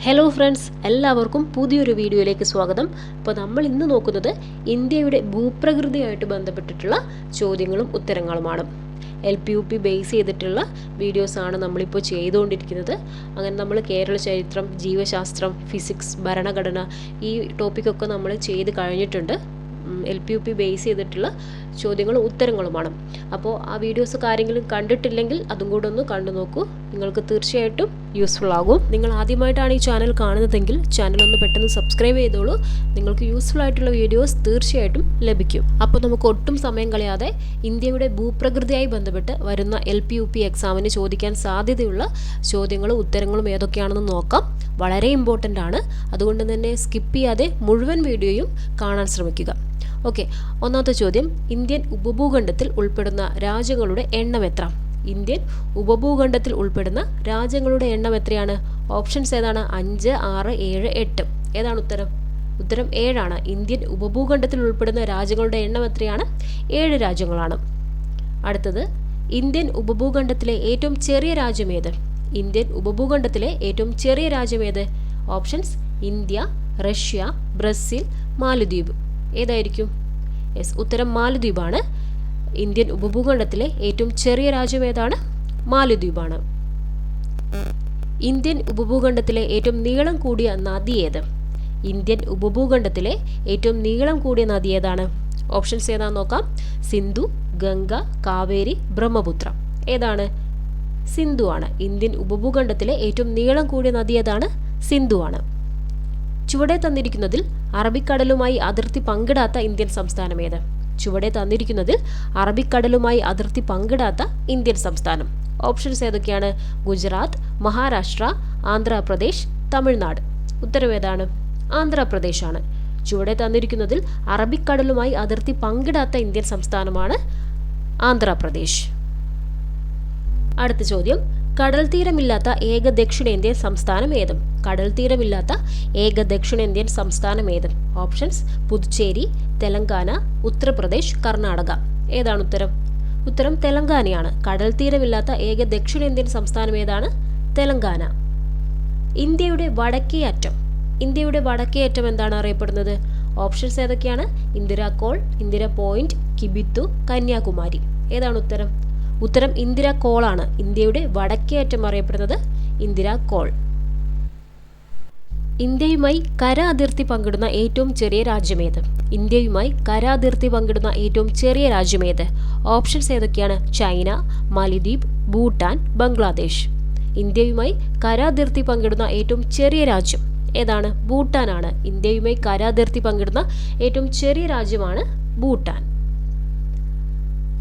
Hello friends, എല്ലാവർക്കും പുതിയൊരു വീഡിയോയിലേക്ക് സ്വാഗതം. അപ്പോൾ നമ്മൾ ഇന്ന് നോക്കുന്നത് ഇന്ത്യയുടെ ഭൂപ്രകൃതിയായിട്ട് ബന്ധപ്പെട്ടിട്ടുള്ള ചോദ്യങ്ങളും ഉത്തരങ്ങളുമാണ്. LPUP ബേസ് ചെയ്തിട്ടുള്ള വീഡിയോസാണ് നമ്മളിപ്പോൾ ചെയ്തുകൊണ്ടിരിക്കുന്നത്. അങ്ങനെ നമ്മൾ കേരള ചരിത്രം, ജീവശാസ്ത്രം, ഫിസിക്സ്, ഭരണഘടന ഈ ടോപ്പിക്കൊക്കെ നമ്മൾ ചെയ്ത് കഴിഞ്ഞിട്ടുണ്ട്. LPUP ബേസ് ചെയ്തിട്ടുള്ള ചോദ്യങ്ങളും ഉത്തരങ്ങളുമാണ്. അപ്പോൾ ആ വീഡിയോസ് ആരെങ്കിലും കണ്ടിട്ടില്ലെങ്കിൽ അതും കൂടെ ഒന്ന് കണ്ടു നോക്കൂ. നിങ്ങൾക്ക് തീർച്ചയായിട്ടും യൂസ്ഫുൾ ആകും. നിങ്ങൾ ആദ്യമായിട്ടാണ് ഈ ചാനൽ കാണുന്നതെങ്കിൽ ചാനൽ ഒന്ന് പെട്ടെന്ന് സബ്സ്ക്രൈബ് ചെയ്തോളൂ. നിങ്ങൾക്ക് യൂസ്ഫുൾ ആയിട്ടുള്ള വീഡിയോസ് തീർച്ചയായിട്ടും ലഭിക്കും. അപ്പോൾ നമുക്ക് ഒട്ടും സമയം കളയാതെ ഇന്ത്യയുടെ ഭൂപ്രകൃതിയായി ബന്ധപ്പെട്ട് വരുന്ന LPUP എക്സാമിന് ചോദിക്കാൻ സാധ്യതയുള്ള ചോദ്യങ്ങളും ഉത്തരങ്ങളും ഏതൊക്കെയാണെന്ന് നോക്കാം. വളരെ ഇമ്പോർട്ടൻ്റ് ആണ്. അതുകൊണ്ട് തന്നെ സ്കിപ്പ് ചെയ്യാതെ മുഴുവൻ വീഡിയോയും കാണാൻ ശ്രമിക്കുക. ഓക്കെ, ഒന്നാമത്തെ ചോദ്യം, ഇന്ത്യൻ ഉപഭൂഖണ്ഡത്തിൽ ഉൾപ്പെടുന്ന രാജ്യങ്ങളുടെ എണ്ണം എത്ര? ഇന്ത്യൻ ഉപഭൂഖണ്ഡത്തിൽ ഉൾപ്പെടുന്ന രാജ്യങ്ങളുടെ എണ്ണം എത്രയാണ്? ഓപ്ഷൻസ് ഏതാണ്? 5, 6, 7, 8. ഏതാണ് ഉത്തരം? ഉത്തരം 7 ആണ്. ഇന്ത്യൻ ഉപഭൂഖണ്ഡത്തിൽ ഉൾപ്പെടുന്ന രാജ്യങ്ങളുടെ എണ്ണം എത്രയാണ്? 7 രാജ്യങ്ങളാണ്. അടുത്തത്, ഇന്ത്യൻ ഉപഭൂഖണ്ഡത്തിലെ ഏറ്റവും ചെറിയ രാജ്യം ഏത്? ഇന്ത്യൻ ഉപഭൂഖണ്ഡത്തിലെ ഏറ്റവും ചെറിയ രാജ്യം ഏത്? ഓപ്ഷൻസ്: ഇന്ത്യ, റഷ്യ, ബ്രസീൽ, മാലദ്വീപ്. ഏതായിരിക്കും? യെസ്, ഉത്തരം മാലദ്വീപാണ്. ഇന്ത്യൻ ഉപഭൂഖണ്ഡത്തിലെ ഏറ്റവും ചെറിയ രാജ്യം ഏതാണ്? മാലദ്വീപാണ്. ഇന്ത്യൻ ഉപഭൂഖണ്ഡത്തിലെ ഏറ്റവും നീളം കൂടിയ നദി ഏത്? ഇന്ത്യൻ ഉപഭൂഖണ്ഡത്തിലെ ഏറ്റവും നീളം കൂടിയ നദി ഏതാണ്? ഓപ്ഷൻസ് ഏതാണെന്ന് നോക്കാം. സിന്ധു, ഗംഗ, കാവേരി, ബ്രഹ്മപുത്ര. ഏതാണ്? സിന്ധു ആണ്. ഇന്ത്യൻ ഉപഭൂഖണ്ഡത്തിലെ ഏറ്റവും നീളം കൂടിയ നദി ഏതാണ്? സിന്ധു ആണ്. ചുവടെ തന്നിരിക്കുന്നതിൽ അറബിക്കടലുമായി അതിർത്തി പങ്കിടാത്ത ഇന്ത്യൻ സംസ്ഥാനം ഏത്? ചുവടെ തന്നിരിക്കുന്നതിൽ അറബിക്കടലുമായി അതിർത്തി പങ്കിടാത്ത ഇന്ത്യൻ സംസ്ഥാനം. ഓപ്ഷൻസ് ഏതൊക്കെയാണ്? ഗുജറാത്ത്, മഹാരാഷ്ട്ര, ആന്ധ്രാപ്രദേശ്, തമിഴ്നാട്. ഉത്തരം ഏതാണ്? ആന്ധ്രാപ്രദേശാണ്. ചുവടെ തന്നിരിക്കുന്നതിൽ അറബിക്കടലുമായി അതിർത്തി പങ്കിടാത്ത ഇന്ത്യൻ സംസ്ഥാനമാണ് ആന്ധ്രാപ്രദേശ്. അടുത്ത ചോദ്യം, കടൽ തീരമില്ലാത്ത ഏക ദക്ഷിണേന്ത്യൻ സംസ്ഥാനം ഏതും? കടൽ തീരമില്ലാത്ത ഏക ദക്ഷിണേന്ത്യൻ സംസ്ഥാനം ഏത്? ഓപ്ഷൻസ്: പുതുച്ചേരി, തെലങ്കാന, ഉത്തർപ്രദേശ്, കർണാടക. ഏതാണ് ഉത്തരം? ഉത്തരം തെലങ്കാനയാണ്. കടൽ തീരമില്ലാത്ത ഏക ദക്ഷിണേന്ത്യൻ സംസ്ഥാനം ഏതാണ്? തെലങ്കാന. ഇന്ത്യയുടെ വടക്കേ അറ്റം. ഇന്ത്യയുടെ വടക്കേ അറ്റം എന്താണ് അറിയപ്പെടുന്നത്? ഓപ്ഷൻസ് ഏതൊക്കെയാണ്? Indira col, Indira point, Kibithu, Kanyakumari. ഏതാണ് ഉത്തരം? ഉത്തരം ഇന്ദിരാ കോളാണ്. ഇന്ത്യയുടെ വടക്കേ അറ്റം അറിയപ്പെടുന്നത് ഇന്ദിരാ കോൾ. ഇന്ത്യയുമായി കര അതിർത്തി പങ്കിടുന്ന ഏറ്റവും ചെറിയ രാജ്യമേത്? ഇന്ത്യയുമായി കര അതിർത്തി പങ്കിടുന്ന ഏറ്റവും ചെറിയ രാജ്യമേത്? ഓപ്ഷൻസ് ഏതൊക്കെയാണ്? ചൈന, മാലിദ്വീപ്, ഭൂട്ടാൻ, ബംഗ്ലാദേശ്. ഇന്ത്യയുമായി കര അതിർത്തി പങ്കിടുന്ന ഏറ്റവും ചെറിയ രാജ്യം ഏതാണ്? ഭൂട്ടാനാണ്. ഇന്ത്യയുമായി കര അതിർത്തി പങ്കിടുന്ന ഏറ്റവും ചെറിയ രാജ്യമാണ് ഭൂട്ടാൻ.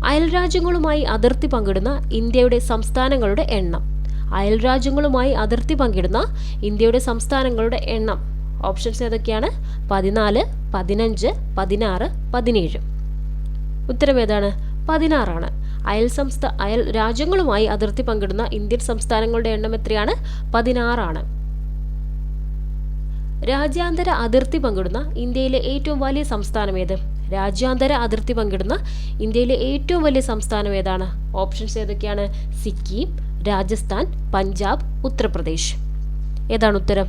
അയൽരാജ്യങ്ങളുമായി അതിർത്തി പങ്കിടുന്ന ഇന്ത്യയുടെ സംസ്ഥാനങ്ങളുടെ എണ്ണം. അയൽരാജ്യങ്ങളുമായി അതിർത്തി പങ്കിടുന്ന ഇന്ത്യയുടെ സംസ്ഥാനങ്ങളുടെ എണ്ണം. ഓപ്ഷൻസ് ഏതൊക്കെയാണ്? 14, 15, 16, 17. ഉത്തരം ഏതാണ്? 16 ആണ്. അയൽ രാജ്യങ്ങളുമായി അതിർത്തി പങ്കിടുന്ന ഇന്ത്യൻ സംസ്ഥാനങ്ങളുടെ എണ്ണം എത്രയാണ്? 16 ആണ്. രാജ്യാന്തര അതിർത്തി പങ്കിടുന്ന ഇന്ത്യയിലെ ഏറ്റവും വലിയ സംസ്ഥാനം ഏത്? രാജ്യാന്തര അതിർത്തി പങ്കിടുന്ന ഇന്ത്യയിലെ ഏറ്റവും വലിയ സംസ്ഥാനം ഏതാണ്? ഓപ്ഷൻസ് ഏതൊക്കെയാണ്? സിക്കിം, രാജസ്ഥാൻ, പഞ്ചാബ്, ഉത്തർപ്രദേശ്. ഏതാണ് ഉത്തരം?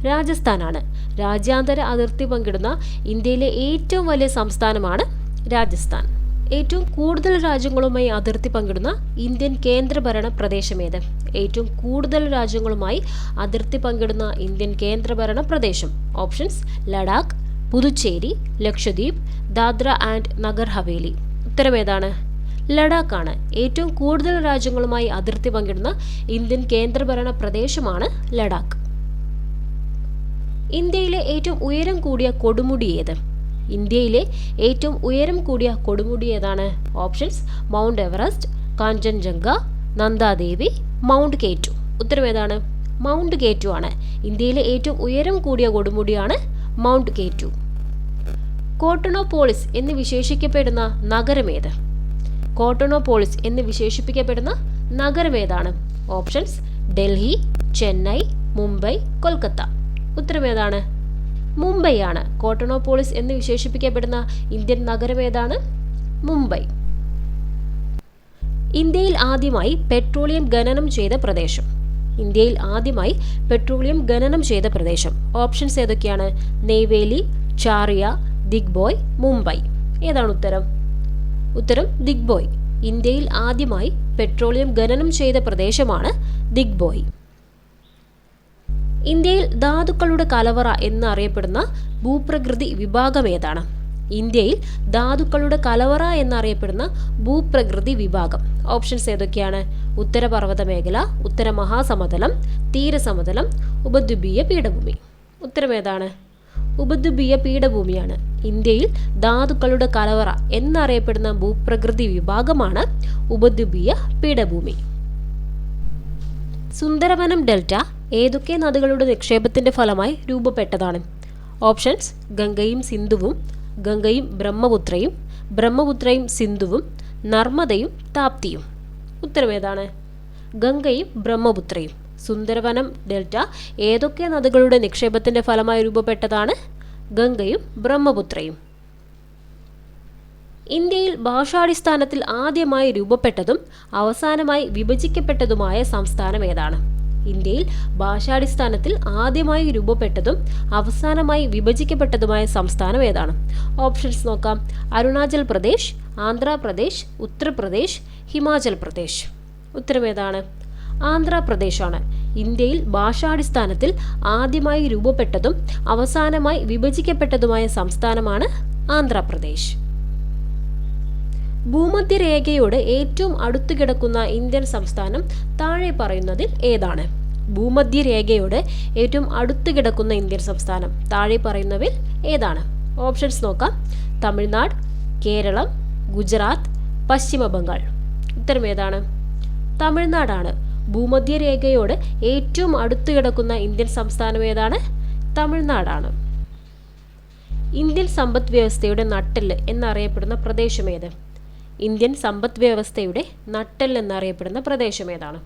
രാജസ്ഥാനാണ്. രാജ്യാന്തര അതിർത്തി പങ്കിടുന്ന ഇന്ത്യയിലെ ഏറ്റവും വലിയ സംസ്ഥാനമാണ് രാജസ്ഥാൻ. ഏറ്റവും കൂടുതൽ രാജ്യങ്ങളുമായി അതിർത്തി പങ്കിടുന്ന ഇന്ത്യൻ കേന്ദ്രഭരണ പ്രദേശം ഏത്? ഏറ്റവും കൂടുതൽ രാജ്യങ്ങളുമായി അതിർത്തി പങ്കിടുന്ന ഇന്ത്യൻ കേന്ദ്രഭരണ പ്രദേശം. Options: Ladakh, Puducherry, Lakshadweep, Dadra and Nagar Haveli. ഉത്തരം ഏതാണ്? ലഡാക്ക് ആണ്. ഏറ്റവും കൂടുതൽ രാജ്യങ്ങളുമായി അതിർത്തി പങ്കിടുന്ന ഇന്ത്യൻ കേന്ദ്രഭരണ പ്രദേശമാണ് ലഡാക്ക്. ഇന്ത്യയിലെ ഏറ്റവും ഉയരം കൂടിയ കൊടുമുടി ഏത്? ഇന്ത്യയിലെ ഏറ്റവും ഉയരം കൂടിയ കൊടുമുടി ഏതാണ്? Options: Mount Everest, Kanchenjunga, Nanda Devi, Mount K two. ഉത്തരം ഏതാണ്? മൗണ്ട് കേറ്റു ആണ്. ഇന്ത്യയിലെ ഏറ്റവും ഉയരം കൂടിയ കൊടുമുടിയാണ് മൗണ്ട് കേറ്റു. കോട്ടോണോപോളിസ് എന്ന് വിശേഷിക്കപ്പെടുന്ന നഗരമേത്? കോട്ടോണോപോളിസ് എന്ന് വിശേഷിപ്പിക്കപ്പെടുന്ന നഗരമേതാണ്? ഓപ്ഷൻസ്: ഡൽഹി, ചെന്നൈ, മുംബൈ, കൊൽക്കത്ത. ഉത്തരം ഏതാണ്? മുംബൈ ആണ്. കോട്ടോണോപോളിസ് എന്ന് വിശേഷിപ്പിക്കപ്പെടുന്ന ഇന്ത്യൻ നഗരം ഏതാണ്? മുംബൈ. ഇന്ത്യയിൽ ആദ്യമായി പെട്രോളിയം ഖനനം ചെയ്ത പ്രദേശം. ഇന്ത്യയിൽ ആദ്യമായി പെട്രോളിയം ഖനനം ചെയ്ത പ്രദേശം? ഓപ്ഷൻസ് ഏതൊക്കെയാണ്? നെയ്വേലി, ചാറിയ, ദിഗ്ബോയ്, മുംബൈ. ഏതാണ് ഉത്തരം? ഉത്തരം ദിഗ്ബോയ്. ഇന്ത്യയിൽ ആദ്യമായി പെട്രോളിയം ഖനനം ചെയ്ത പ്രദേശമാണ് ദിഗ്ബോയ്. ഇന്ത്യയിൽ ധാതുക്കളുടെ കലവറ എന്നറിയപ്പെടുന്ന ഭൂപ്രകൃതി വിഭാഗം ഏതാണ്? ഇന്ത്യയിൽ ധാതുക്കളുടെ കലവറ എന്നറിയപ്പെടുന്ന ഭൂപ്രകൃതി വിഭാഗം. ഓപ്ഷൻസ് ഏതൊക്കെയാണ്? ഉത്തരപർവ്വത മേഖല, ഉത്തര മഹാസമതലം, തീരസമതലം, ഉപദ്വീപീയ പീഠഭൂമി. ഉത്തരം ഏതാണ്? ഉപദ്വീപീയ പീഠഭൂമിയാണ്. ഇന്ത്യയിൽ ധാതുക്കളുടെ കലവറ എന്നറിയപ്പെടുന്ന ഭൂപ്രകൃതി വിഭാഗമാണ് ഉപദ്വീപീയ പീഠഭൂമി. സുന്ദരവനം ഡെൽറ്റ ഏതൊക്കെ നദികളുടെ നിക്ഷേപത്തിന്റെ ഫലമായി രൂപപ്പെട്ടതാണ്? ഓപ്ഷൻസ്: ഗംഗയും സിന്ധുവും, ഗംഗയും ബ്രഹ്മപുത്രയും, ബ്രഹ്മപുത്രയും സിന്ധുവും, നർമ്മദയും താപ്തിയും. ഉത്തരം ഏതാണ്? ഗംഗയും ബ്രഹ്മപുത്രയും. സുന്ദരവനം ഡെൽറ്റ ഏതൊക്കെ നദികളുടെ നിക്ഷേപത്തിന്റെ ഫലമായി രൂപപ്പെട്ടതാണ്? ഗംഗയും ബ്രഹ്മപുത്രയും. ഇന്ത്യയിൽ ഭാഷാടിസ്ഥാനത്തിൽ ആദ്യമായി രൂപപ്പെട്ടതും അവസാനമായി വിഭജിക്കപ്പെട്ടതുമായ സംസ്ഥാനം ഏതാണ്? ഇന്ത്യയിൽ ഭാഷാടിസ്ഥാനത്തിൽ ആദ്യമായി രൂപപ്പെട്ടതും അവസാനമായി വിഭജിക്കപ്പെട്ടതുമായ സംസ്ഥാനം ഏതാണ്? ഓപ്ഷൻസ് നോക്കാം. അരുണാചൽ പ്രദേശ്, ആന്ധ്രാപ്രദേശ്, ഉത്തർപ്രദേശ്, ഹിമാചൽ പ്രദേശ്. ഉത്തരം ഏതാണ്? ആന്ധ്രാപ്രദേശാണ്. ഇന്ത്യയിൽ ഭാഷാടിസ്ഥാനത്തിൽ ആദ്യമായി രൂപപ്പെട്ടതും അവസാനമായി വിഭജിക്കപ്പെട്ടതുമായ സംസ്ഥാനമാണ് ആന്ധ്രാപ്രദേശ്. ഭൂമധ്യരേഖയോട് ഏറ്റവും അടുത്തു കിടക്കുന്ന ഇന്ത്യൻ സംസ്ഥാനം താഴെ പറയുന്നതിൽ ഏതാണ്? ഭൂമധ്യരേഖയോട് ഏറ്റവും അടുത്തു കിടക്കുന്ന ഇന്ത്യൻ സംസ്ഥാനം താഴെ പറയുന്നവയിൽ ഏതാണ്? ഓപ്ഷൻസ് നോക്കാം. തമിഴ്നാട്, കേരളം, ഗുജറാത്ത്, പശ്ചിമ ബംഗാൾ. ഉത്തരം ഏതാണ്? തമിഴ്നാടാണ്. ഭൂമധ്യരേഖയോട് ഏറ്റവും അടുത്തു കിടക്കുന്ന ഇന്ത്യൻ സംസ്ഥാനം ഏതാണ്? തമിഴ്നാടാണ്. ഇന്ത്യൻ സമ്പദ് വ്യവസ്ഥയുടെ നട്ടെല്ല് എന്നറിയപ്പെടുന്ന പ്രദേശം ഏത്? ഇന്ത്യൻ സമ്പദ് വ്യവസ്ഥയുടെ നട്ടെല്ല് എന്നറിയപ്പെടുന്ന പ്രദേശം ഏതാണ്?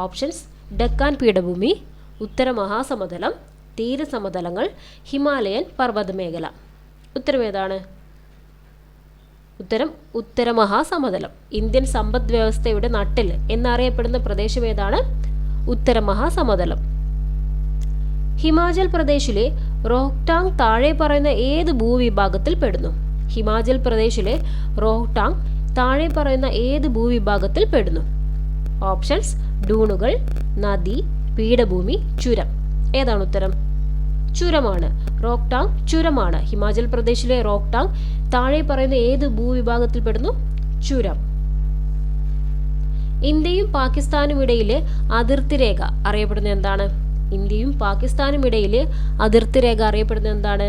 ഓപ്ഷൻസ്: ഡക്കാൻ പീഠഭൂമി, ഉത്തര മഹാസമതലം, തീരസമതലങ്ങൾ, ഹിമാലയൻ പർവ്വതമേഖല. ഉത്തരം ഏതാണ്? ഉത്തരം ഉത്തര മഹാസമതലം. ഇന്ത്യൻ സമ്പദ് വ്യവസ്ഥയുടെ നട്ടെല്ല് എന്നറിയപ്പെടുന്ന പ്രദേശം ഏതാണ്? ഉത്തര മഹാസമതലം. ഹിമാചൽ പ്രദേശിലെ റോഹ്ടാങ് താഴെ പറയുന്ന ഏത് ഭൂവിഭാഗത്തിൽ പെടുന്നു? ഹിമാചൽ പ്രദേശിലെ റോഹ്ടാങ് താഴെ പറയുന്ന ഏത് ഭൂവിഭാഗത്തിൽ പെടുന്നു? ഓപ്ഷൻസ്: ഡൂണുകൾ, നദി, പീഠഭൂമി, ചുരം. ഏതാണ് ഉത്തരം? ചുരമാണ്. റോഹ്ടാങ് ചുരമാണ്. ഹിമാചൽ പ്രദേശിലെ റോഹ്ടാങ് താഴെ പറയുന്ന ഏത് ഭൂവിഭാഗത്തിൽ പെടുന്നു? ചുരം. ഇന്ത്യയും പാകിസ്ഥാനും ഇടയിലെ അതിർത്തി രേഖ അറിയപ്പെടുന്നത് എന്താണ്? ഇന്ത്യയും പാകിസ്ഥാനും ഇടയിലെ അതിർത്തി രേഖ അറിയപ്പെടുന്നത് എന്താണ്?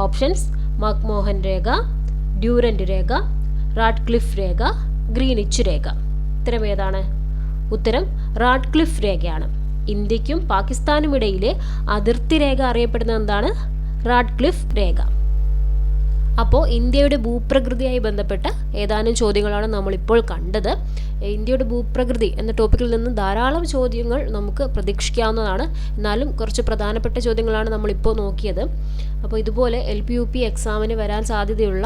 ഓപ്ഷൻസ്: മക്മോഹൻ രേഖ, ഡ്യൂറന്റ് രേഖ, റാഡ്ക്ലിഫ് രേഖ, ഗ്രീനിച്ച് രേഖ. ഉത്തരം ഏതാണ്? ഉത്തരം റാഡ്ക്ലിഫ് രേഖയാണ്. ഇന്ത്യക്കും പാകിസ്ഥാനും ഇടയിലെ അതിർത്തി രേഖ അറിയപ്പെടുന്നത് എന്താണ്? റാഡ്ക്ലിഫ് രേഖ. അപ്പോൾ ഇന്ത്യയുടെ ഭൂപ്രകൃതിയായി ബന്ധപ്പെട്ട ഏതാനും ചോദ്യങ്ങളാണ് നമ്മളിപ്പോൾ കണ്ടത്. ഇന്ത്യയുടെ ഭൂപ്രകൃതി എന്ന ടോപ്പിക്കിൽ നിന്ന് ധാരാളം ചോദ്യങ്ങൾ നമുക്ക് പ്രതീക്ഷിക്കാവുന്നതാണ്. എന്നാലും കുറച്ച് പ്രധാനപ്പെട്ട ചോദ്യങ്ങളാണ് നമ്മളിപ്പോൾ നോക്കിയത്. അപ്പോൾ ഇതുപോലെ LP-UP എക്സാമിന് വരാൻ സാധ്യതയുള്ള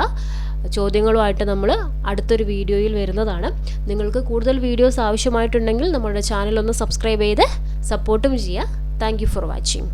ചോദ്യങ്ങളുമായിട്ട് നമ്മൾ അടുത്തൊരു വീഡിയോയിൽ വരുന്നതാണ്. നിങ്ങൾക്ക് കൂടുതൽ വീഡിയോസ് ആവശ്യമായിട്ടുണ്ടെങ്കിൽ നമ്മുടെ ചാനൽ ഒന്ന് സബ്സ്ക്രൈബ് ചെയ്ത് സപ്പോർട്ടും ചെയ്യുക. Thank you for watching.